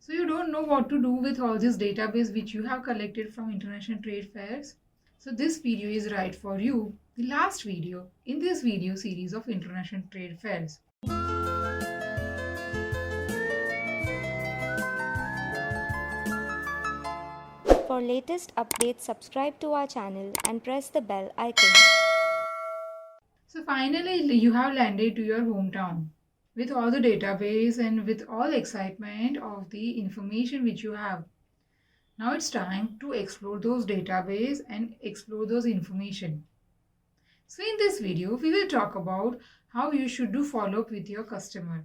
So you don't know what to do with all this database which you have collected from international trade fairs. So this video is right for you. The last video in this video series of international trade fairs. For latest updates, subscribe to our channel and press the bell icon. So finally you have landed to your hometown with all the database and with all excitement of the information which you have. Now it's time to explore those database and explore those information. So in this video, we will talk about how you should do follow-up with your customer.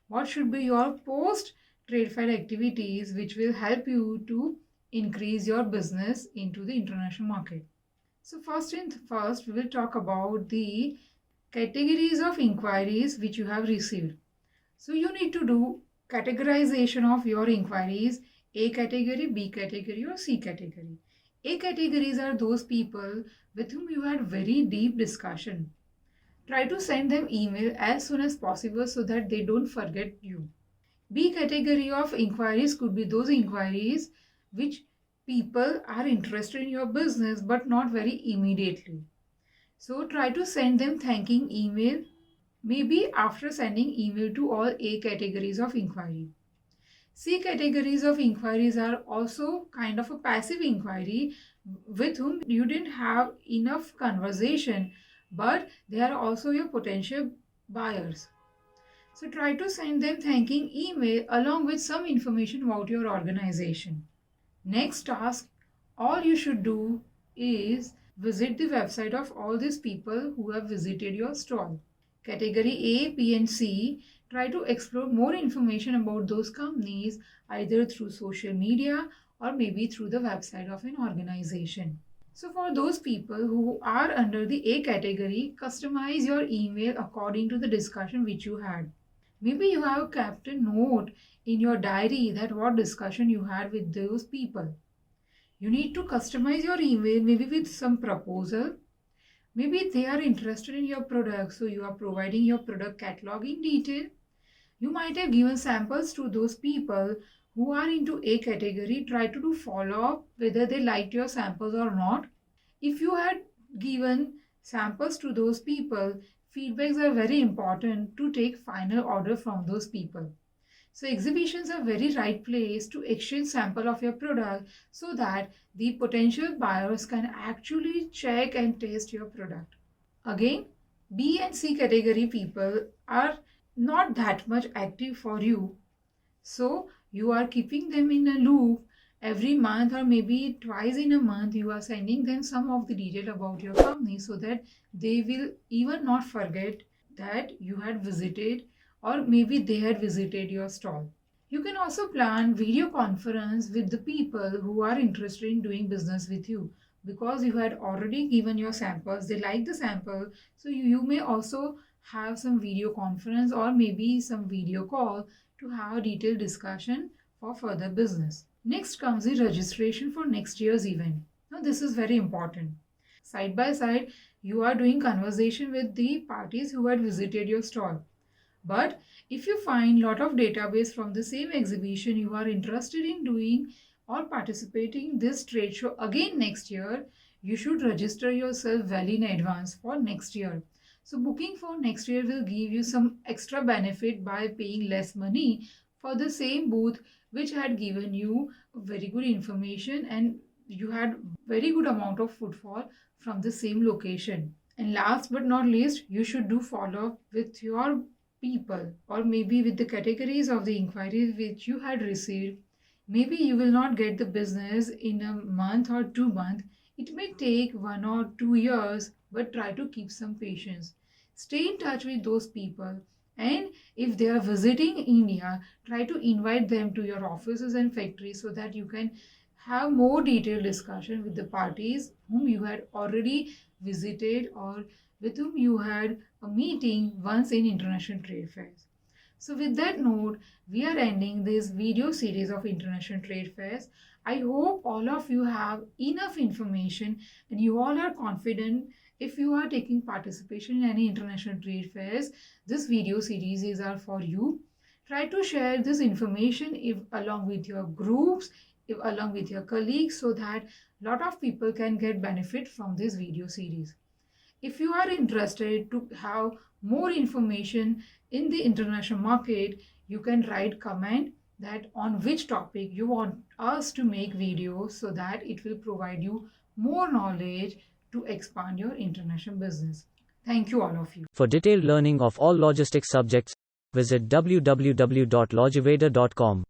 What should be your post-trade fair activities which will help you to increase your business into the international market. So first, we will talk about the categories of inquiries which you have received. So you need to do categorization of your inquiries, A category, B category or C category. A categories are those people with whom you had very deep discussion. Try to send them email as soon as possible so that they don't forget you. B category of inquiries could be those inquiries which people are interested in your business but not very immediately. So try to send them thanking email, maybe after sending email to all A categories of inquiry. C categories of inquiries are also kind of a passive inquiry with whom you didn't have enough conversation, but they are also your potential buyers. So try to send them thanking email along with some information about your organization. Next task, all you should do is visit the website of all these people who have visited your stall. Category A, B and C, try to explore more information about those companies either through social media or maybe through the website of an organization. So for those people who are under the A category, customize your email according to the discussion which you had. Maybe you have kept a note in your diary that what discussion you had with those people. You need to customize your email maybe with some proposal. Maybe they are interested in your product, so you are providing your product catalog in detail. You might have given samples to those people who are into A category. Try to do follow-up whether they liked your samples or not. If you had given samples to those people, feedbacks are very important to take final order from those people. So exhibitions are very right place to exchange sample of your product so that the potential buyers can actually check and taste your product. Again, B and C category people are not that much active for you. So you are keeping them in a loop every month or maybe twice in a month. You are sending them some of the detail about your company so that they will even not forget that you had visited or maybe they had visited your stall. You can also plan video conference with the people who are interested in doing business with you because you had already given your samples. They like the sample, so you may also have some video conference or maybe some video call to have a detailed discussion for further business. Next comes the registration for next year's event. Now this is very important. Side by side, you are doing conversation with the parties who had visited your stall. But if you find lot of database from the same exhibition you are interested in doing or participating in this trade show again next year, you should register yourself well in advance for next year. So booking for next year will give you some extra benefit by paying less money for the same booth which had given you very good information and you had very good amount of footfall from the same location. And last but not least, you should do follow-up with your people or maybe with the categories of the inquiries which you had received. Maybe you will not get the business in a month or 2 months. It may take 1 or 2 years, but try to keep some patience. Stay in touch with those people, and if they are visiting India, try to invite them to your offices and factories so that you can have more detailed discussion with the parties whom you had already visited or with whom you had a meeting once in international trade fairs. So with that note, we are ending this video series of international trade fairs. I hope all of you have enough information and you all are confident if you are taking participation in any international trade fairs. This video series is for you. Try to share this information if along with your groups, if along with your colleagues, so that a lot of people can get benefit from this video series. If you are interested to have more information in the international market, you can write comment that on which topic you want us to make videos, so that it will provide you more knowledge to expand your international business. Thank you, all of you. For detailed learning of all logistics subjects, visit www.logiveda.com.